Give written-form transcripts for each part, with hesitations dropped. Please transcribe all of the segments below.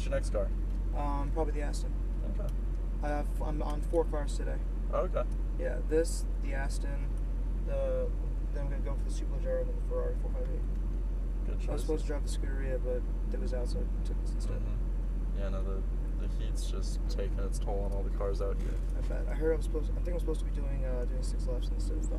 What's your next car? Probably the Aston. Okay. I'm on 4 cars today. Oh, okay. Yeah, this, the Aston, then I'm gonna go for the Superleggero and then the Ferrari 458. Good choice. I was supposed to drive the Scuderia, but it was out, so I took this instead. Yeah, no, the heat's just taking its toll on all the cars out here. I bet. I think I'm supposed to be doing 6 laps instead of 5.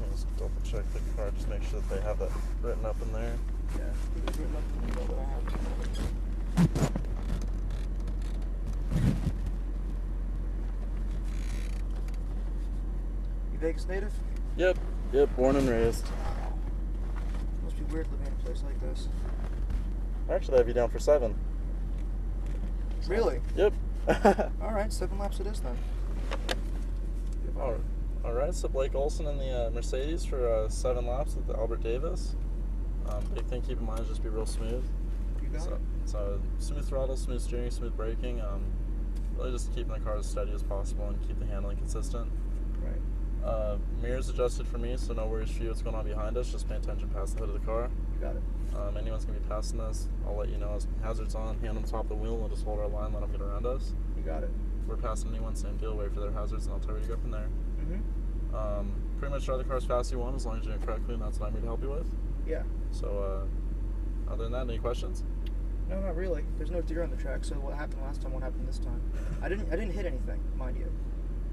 Let's double check the car, just make sure that they have that written up in there. Yeah, it's written up in the email that I have. You Vegas native? Yep, born and raised. Wow. Must be weird living in a place like this. Actually, I have you down for 7. Really? Yep. Alright, 7 laps it is then. Alright, so Blake Olson in the Mercedes for 7 laps at the Albert Davis. Big thing, keep in mind, is just be real smooth. You got it. So smooth throttle, smooth steering, smooth braking. Really just keeping the car as steady as possible and keep the handling consistent. Right. Mirrors adjusted for me, so no worries for you what's going on behind us. Just pay attention past the hood of the car. You got it. Anyone's going to be passing us, I'll let you know. As hazards on, hand on top of the wheel, we'll just hold our line, let them get around us. You got it. If we're passing anyone, same deal, wait for their hazards, and I'll tell you where to go from there. Pretty much drive the car as fast as you want, as long as you do it correctly, and that's what I'm here to help you with. Yeah. So, other than that, any questions? No, not really. There's no deer on the track, so what happened last time won't happen this time. I didn't hit anything, mind you.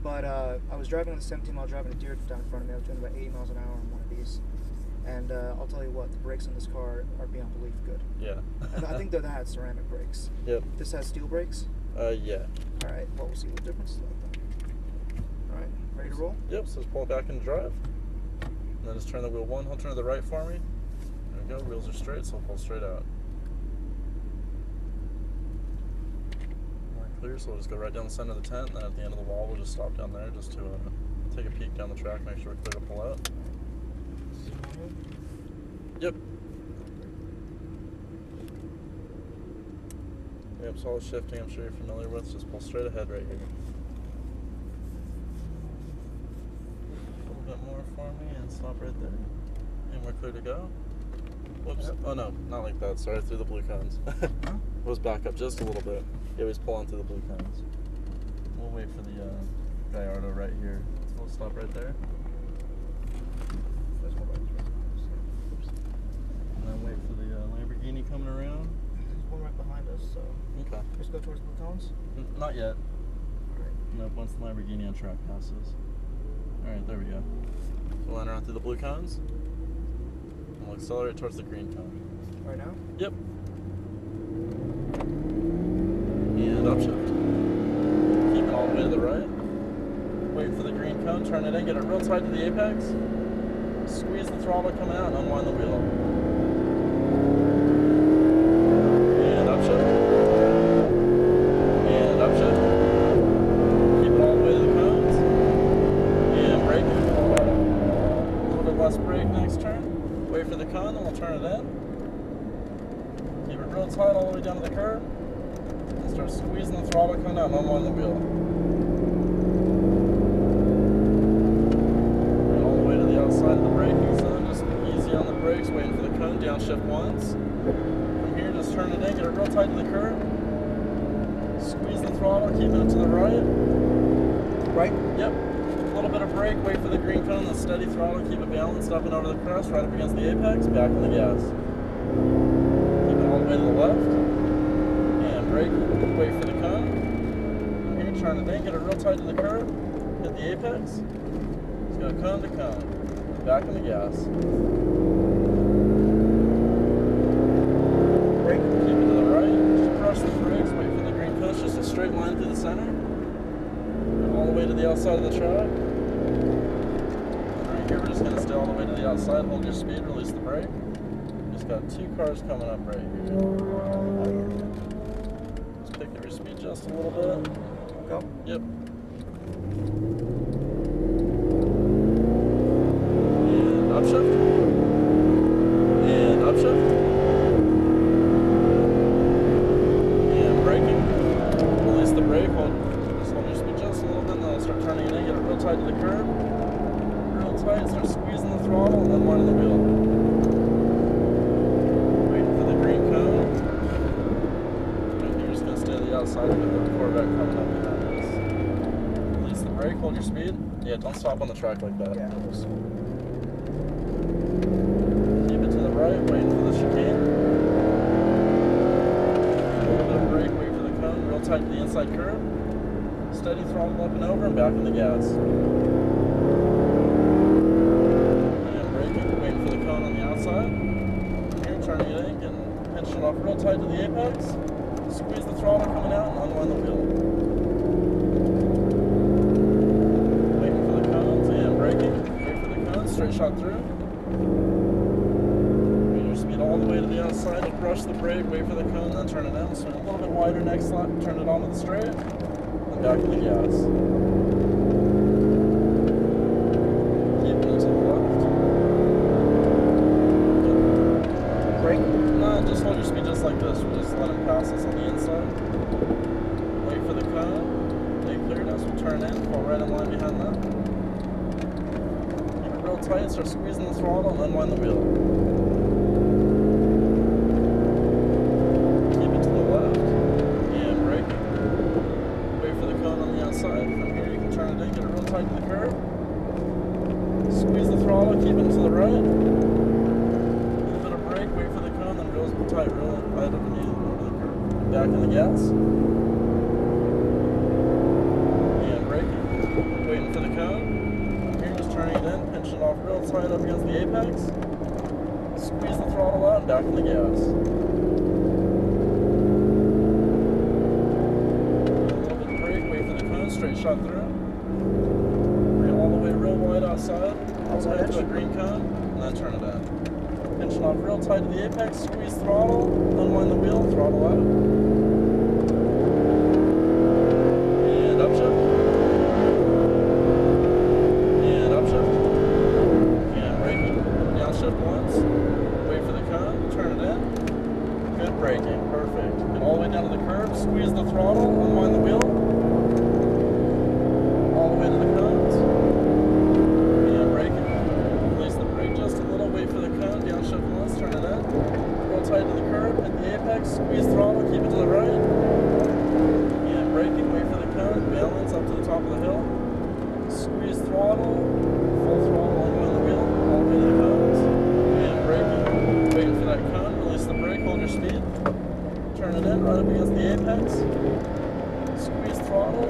But I was driving on the 17-mile drive and a deer down in front of me. I was doing about 80 miles an hour on one of these. And I'll tell you what, the brakes on this car are beyond belief good. Yeah. And I think that had ceramic brakes. Yep. This has steel brakes? Yeah. Alright, well, we'll see what the difference is like then. Alright, ready to roll? Yep, so just pull it back into drive. And then just turn the wheel 1, hold turn to the right for me. There we go, wheels are straight, so we'll pull straight out. We're clear, so we'll just go right down the center of the tent, and then at the end of the wall, we'll just stop down there just to take a peek down the track, make sure we're clear to pull out. Yep. Yep, solid shifting, I'm sure you're familiar with. Just pull straight ahead right here. A little bit more for me and stop right there. And we're clear to go. Whoops. Yep. Oh no, not like that. Sorry, through the blue cones. Let's back up just a little bit. You always pull on through the blue cones. We'll wait for the Gallardo right here. So we'll stop right there. And then wait for the Lamborghini coming around. There's one right behind us, so... Okay. Just go towards the blue cones? Not yet. Alright. Nope, once the Lamborghini on track passes. Alright, there we go. So we'll line around through the blue cones. And we'll accelerate towards the green cone. Right now? Yep. And upshift. Keep it all the way to the right. Wait for the green cone, turn it in, get it real tight to the apex. Squeeze the throttle coming out and unwind the wheel. And upshift. And upshift. Keep it all the way to the cones. And brake. A little bit less brake next turn. Wait for the cone, then we'll turn it in. Keep it real tight all the way down to the curb. And start squeezing the throttle coming out and unwind the wheel. Side of the braking zone, just easy on the brakes, waiting for the cone, downshift once. From here, just turn it in, get it real tight to the curb. Squeeze the throttle, keep it to the right. Right? Yep. A little bit of brake, wait for the green cone, then steady throttle, keep it balanced up and over the crest, right up against the apex, back on the gas. Keep it all the way to the left. And brake, wait for the cone. From here, turn it in, get it real tight to the curb, hit the apex. Just go cone to cone. Back on the gas. Brake. Keep it to the right. Just crush the brakes. Wait for the green push. Just a straight line through the center. All the way to the outside of the track. And right here, we're just going to stay all the way to the outside. Hold your speed. Release the brake. Just got 2 cars coming up right here. Just pick up your speed just a little bit. Go. Yep. Upshift, and upshift, and braking, release the brake, just hold your speed just a little bit, and then I'll start turning it in, get it real tight to the curb, real tight, start squeezing the throttle, and then winding the wheel. Waiting for the green cone, outside of the Corvette coming up behind us. Release the brake, hold your speed. Yeah, don't stop on the track like that. Yeah. Keep it to the right, waiting for the chicane. A little bit of brake, wait for the cone, real tight to the inside curb. Steady throttle up and over and back in the gas. And braking, waiting for the cone on the outside. Here, turning it in, pinching it off real tight to the apex. Squeeze the throttle coming out and unwind the wheel. Waiting for the cones and braking. Wait for the cones, straight shot through. Bring your speed all the way to the outside, brush the brake, wait for the cone, then turn it in. Swing a little bit wider next lap, turn it onto the straight, and back to the gas. Keeping it to the left. Brake? No, just hold your speed just like this. We'll just let him pass us on the inside. Wait for the cone. They cleared us. We'll turn in. Fall right in line behind them. Keep it real tight. Start squeezing the throttle and unwind the wheel. Keep it to the left. And brake. Wait for the cone on the outside. From here you can turn it in. Get it real tight to the curb. Squeeze the throttle. Keep it to the right. Wait for the cone, then real tight, real right underneath over the curb. Back in the gas. And braking. Waiting for the cone. Here, just turning it in, pinching it off real tight up against the apex. Squeeze the throttle out and back in the gas. A little bit of brake, wait for the cone, straight shot through. Bring it all the way real wide outside. Outside to a green cone, and then turn it in. Pinching off real tight to the apex, squeeze throttle, unwind the wheel, throttle out. And upshift. And upshift. And braking. Downshift once. Wait for the cone, turn it in. Good braking, perfect. Get all the way down to the curb, squeeze the throttle, unwind the wheel. All the way to the cones. And braking. Release the brake just a little, wait for the cone, downshift once, turn it in. Real tight to the curb, hit the apex, squeeze throttle, keep it to the right. And braking, wait for the cone, balance up to the top of the hill. Squeeze throttle, full throttle, unwind the wheel, all the way to the cones. And braking, waiting for that cone, release the brake, hold your speed. Turn it in, right up against the apex. Squeeze throttle.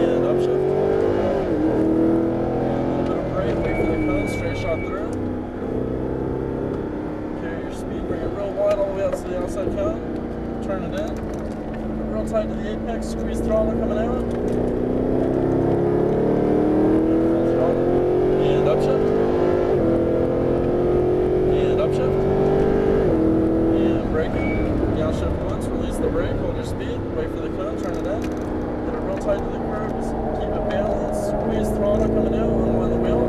And upshift. Wait for the cone, straight shot through. Carry your speed, bring it real wide all the way out to the outside cone. Turn it in. Real tight to the apex, squeeze throttle coming out. And full throttle. And upshift. And upshift. And braking. Downshift once, release the brake, hold your speed, wait for the cone, turn it in. Get it real tight to the curbs, keep it balanced, squeeze throttle coming out, unwind the wheel.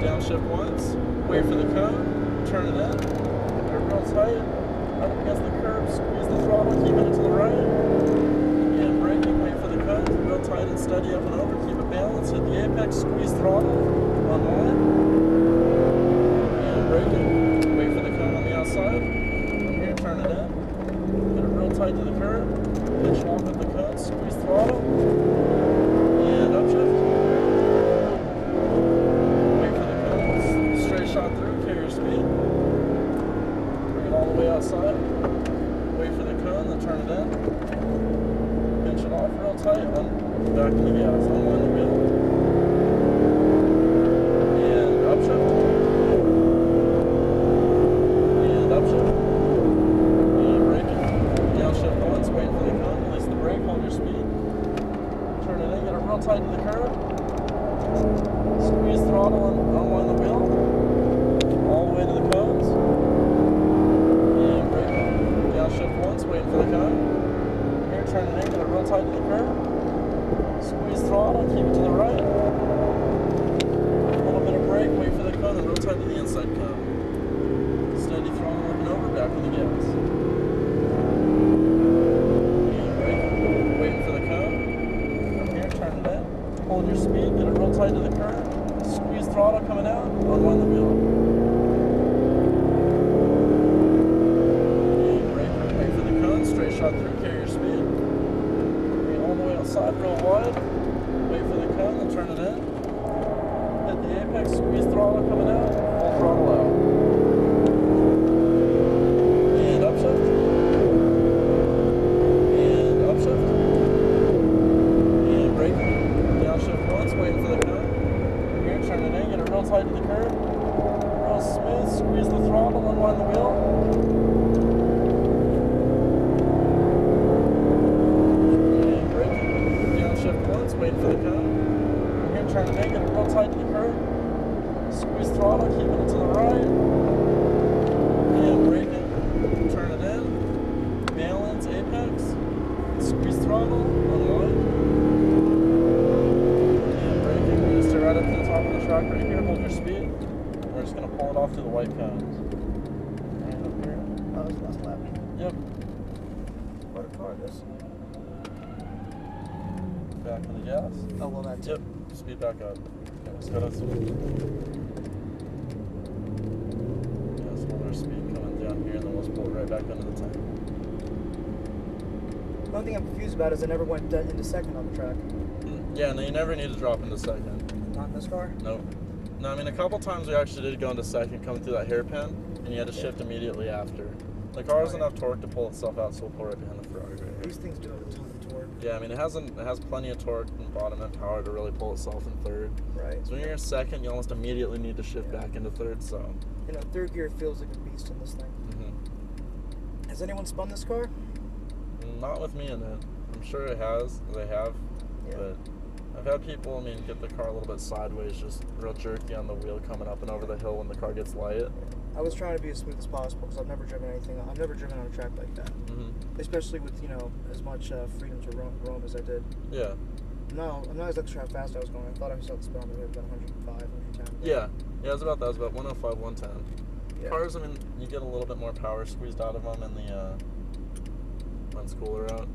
Downshift once, wait for the cone, turn it in, get it real tight, right up against the curb, squeeze the throttle, keep it to the right, and braking, wait for the cone, real tight and steady up and over, keep it balanced, hit the apex, squeeze throttle, unwind, and braking, wait for the cone on the outside, from here turn it in, get it real tight to the curb, pinch off at the cone, squeeze throttle, and upshift. Shot through, carry your speed. Bring it all the way outside. Wait for the cone, then turn it in. Pinch it off real tight, back to the gas. Unwind the wheel. And upshift. And upshift. And braking. Downshift once, wait for the cone, release the brake, hold your speed. Turn it in, get it real tight to the curb. Squeeze throttle and unwind the wheel. All the way to the cones. And braking. Downshift once, waiting for the cone. Here, turn it in, get it real tight to the curb. Squeeze throttle, keep it to the right. A little bit of brake, wait for the cone, and real tight to the inside cone. Steady throttle up and over, back to the gas. And braking, waiting for the cone. From here, turn it in. Hold your speed, get it real tight to the curb. Squeeze throttle coming out, unwind the wheel. third. Real smooth. Squeeze the throttle, unwind the wheel. And braking. Downshift once, waiting for the cone. Here, trying to make it real tight to the curb. Squeeze throttle, keeping it to the right. And braking. Turn it in. Balance, apex. Squeeze throttle, unwind. And braking. We're going to stay right up to the top of the track right here. Hold your speed. We're just going to pull it off to the white cones. Right up here. Oh, that was the last lap. Yep. What a car this. Back on the gas. Oh, well, that's Yep. Speed back up. Okay, let's go to speed. Yes, hold our speed coming down here, and then we'll pull it right back under the tank. One thing I'm confused about is I never went into second on the track. Yeah, no, you never need to drop into second. Not in this car? Nope. No, I mean, a couple times we actually did go into second coming through that hairpin, and you had to shift immediately after. The car has enough torque to pull itself out, so we'll pull right behind the Ferrari right here. These things do have a ton of torque. Yeah, I mean, it has plenty of torque and bottom end power to really pull itself in third. Right. So when you're in second, you almost immediately need to shift back into third, so. You know, third gear feels like a beast in this thing. Mm-hmm. Has anyone spun this car? Not with me in it. I'm sure it has. They have. Yeah. But I've had people, I mean, get the car a little bit sideways, just real jerky on the wheel coming up and over the hill when the car gets light. I was trying to be as smooth as possible because I've never driven on a track like that. Mm-hmm. Especially with, you know, as much freedom to roam as I did. Yeah. No, I'm not exactly sure how fast I was going. I thought I was at the speedometer about 105, 110. Yeah. Yeah, it was about that. It was about 105, 110. Yeah. Cars, I mean, you get a little bit more power squeezed out of them in the when it's cooler out.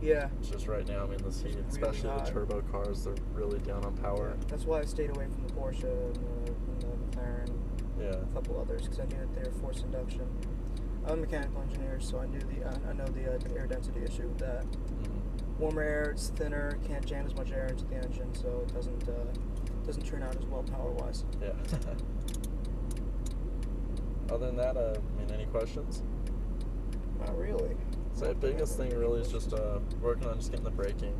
Yeah. It's just right now, I mean, this heat, It's really especially hot. the turbo cars, they're really down on power. Yeah. That's why I stayed away from the Porsche and the McLaren. Yeah. A couple others because I knew that they were forced induction. I'm a mechanical engineer, so I know the air density issue with that. Mm-hmm. Warmer air, it's thinner, can't jam as much air into the engine, so it doesn't turn out as well power wise. Yeah. Other than that, I mean, any questions? Not really. So the biggest thing really is just working on just getting the braking.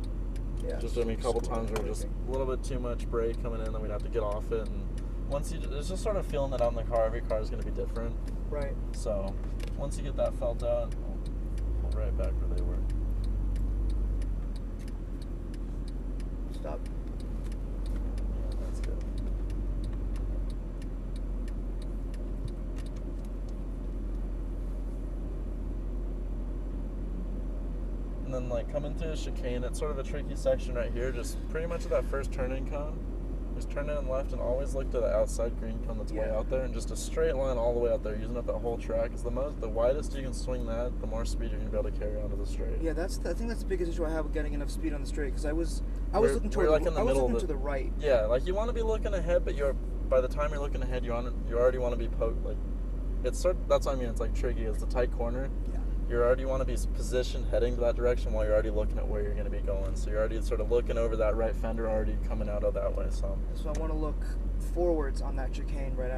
Yeah. Just, I mean, a couple times where just a little bit too much brake coming in, then we'd have to get off it. And once it's just sort of feeling that out in the car, every car is going to be different. Right. So once you get that felt out, we'll right back where they were. Stop. Yeah, that's good. And then, like, coming through a chicane, it's sort of a tricky section right here. Just pretty much at that first turn-in cone, just turn in left and always look to the outside green cone that's way out there, and just a straight line all the way out there, using up that whole track. Is the widest you can swing that, the more speed you're gonna be able to carry onto the straight. Yeah, I think that's the biggest issue I have with getting enough speed on the straight because I was looking toward like in the middle to the right. Yeah, like you want to be looking ahead, but by the time you're looking ahead, you already want to be poked. Like that's what I mean. It's like tricky. It's the tight corner. Yeah. You already want to be positioned heading to that direction while you're already looking at where you're going to be going. So you're already sort of looking over that right fender, already coming out of that way. So I want to look forwards on that chicane right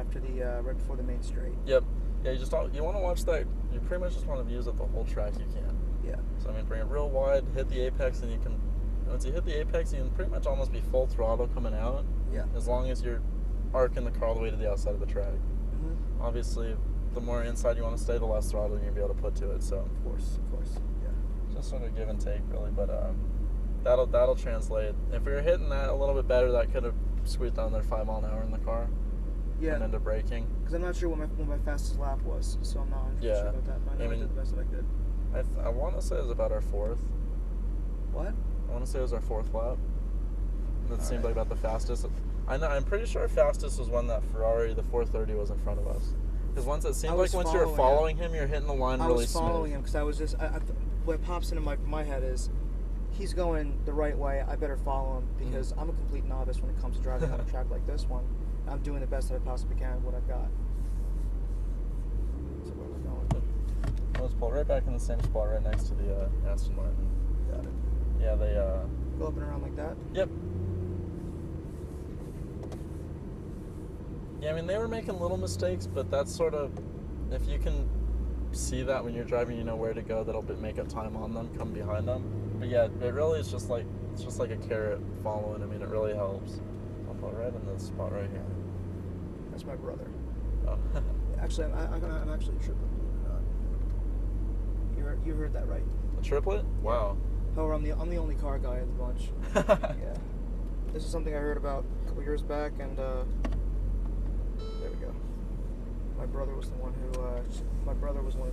before the main straight. Yep. Yeah. You want to watch that. You pretty much just want to use it the whole track you can. Yeah. So I mean, bring it real wide, hit the apex, and you can. Once you hit the apex, you can pretty much almost be full throttle coming out. Yeah. As long as you're arcing the car all the way to the outside of the track. Mm-hmm. Obviously, the more inside you want to stay, the less throttle you're going to be able to put to it. So, Of course. Yeah. just sort of give and take, really. But that'll translate. If we were hitting that a little bit better, that could have squeezed down there 5 miles an hour in the car. Yeah. And into braking. Because I'm not sure what my fastest lap was, so I'm not 100% sure about that. But I know I did the best that I could. I want to say it was about our 4th. What? I want to say it was our 4th lap. That seemed like about the fastest. I'm pretty sure our fastest was when that Ferrari, the 430, was in front of us. Because once it seemed like once you're following him, you're hitting the line really smooth. I was following him because I was just. What pops into my head is, he's going the right way. I better follow him because I'm a complete novice when it comes to driving on a track like this one. I'm doing the best that I possibly can with what I've got. So where we're going? Let's pull right back in the same spot, right next to the Aston Martin. Got it. Yeah, they. Go up and around like that. Yep. Yeah, I mean, they were making little mistakes, but that's sort of, if you can see that when you're driving, you know where to go, that'll make up time on them, come behind them. But yeah, it really is just like, it's just like a carrot following. I mean, it really helps. I'll put right in this spot right here. That's my brother. Oh. Actually, I'm actually a triplet, believe it or not. You heard that right. A triplet? Wow. However, I'm the only car guy in the bunch. Yeah. This is something I heard about a couple years back, and there we go. My brother was the one who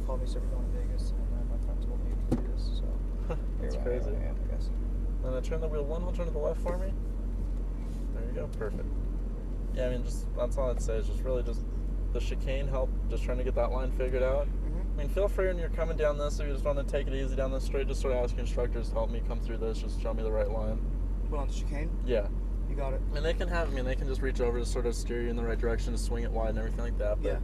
called me so we're going to Vegas, and my friend told me to do this. So That's here crazy. I am, I guess. Then I turn the wheel one, hold turn to the left for me. There you go, perfect. Yeah, I mean, just that's all I'd say is just really just the chicane help, just trying to get that line figured out. I mean, feel free when you're coming down this, if you just want to take it easy down this straight, just sort of ask your instructors to help me come through this, just show me the right line. Well, on the chicane? Yeah. You got it. I mean, they can just reach over to sort of steer you in the right direction, to swing it wide and everything like that. But Yeah.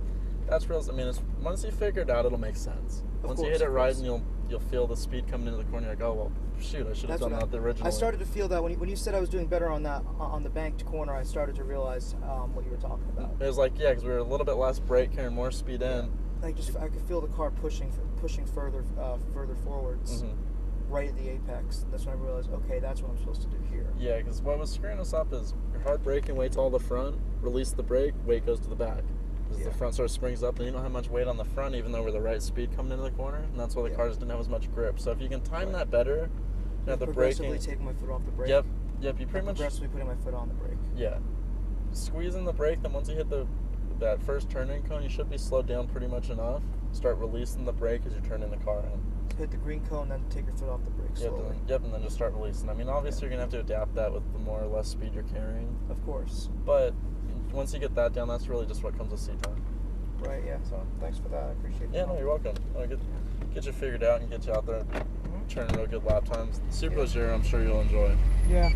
that's real. I mean, once you figure it out, it'll make sense. Once you hit it right, and you'll feel the speed coming into the corner. You're like, oh well, shoot, I should have done that the original. I started to feel that when you said I was doing better on the banked corner. I started to realize what you were talking about. It was like, yeah, because we were a little bit less brake carrying more speed in. I could feel the car pushing further forwards, right at the apex. That's when I realized, okay, that's what I'm supposed to do here. Yeah, because what was screwing us up is your hard braking weight's all the front, release the brake, weight goes to the back. Because the front sort of springs up, and you don't have much weight on the front, even though we're the right speed coming into the corner, and that's why the cars didn't have as much grip. So if you can time that better, you know, the braking. Progressively taking my foot off the brake. Yep. You pretty much progressively putting my foot on the brake. Yeah. Squeezing the brake, then once you hit that first turn-in cone, you should be slowed down pretty much enough. Start releasing the brake as you're turning the car in. Hit the green cone, then take your foot off the brake slowly. Yep, and then just start releasing. I mean, obviously you're going to have to adapt that with the more or less speed you're carrying. Of course. But once you get that down, that's really just what comes with C-Time. Right, yeah. So thanks for that. I appreciate it. Yeah, no, you're welcome. I'll get you figured out and get you out there turning real good lap times. Super Leggero, I'm sure you'll enjoy. Yeah.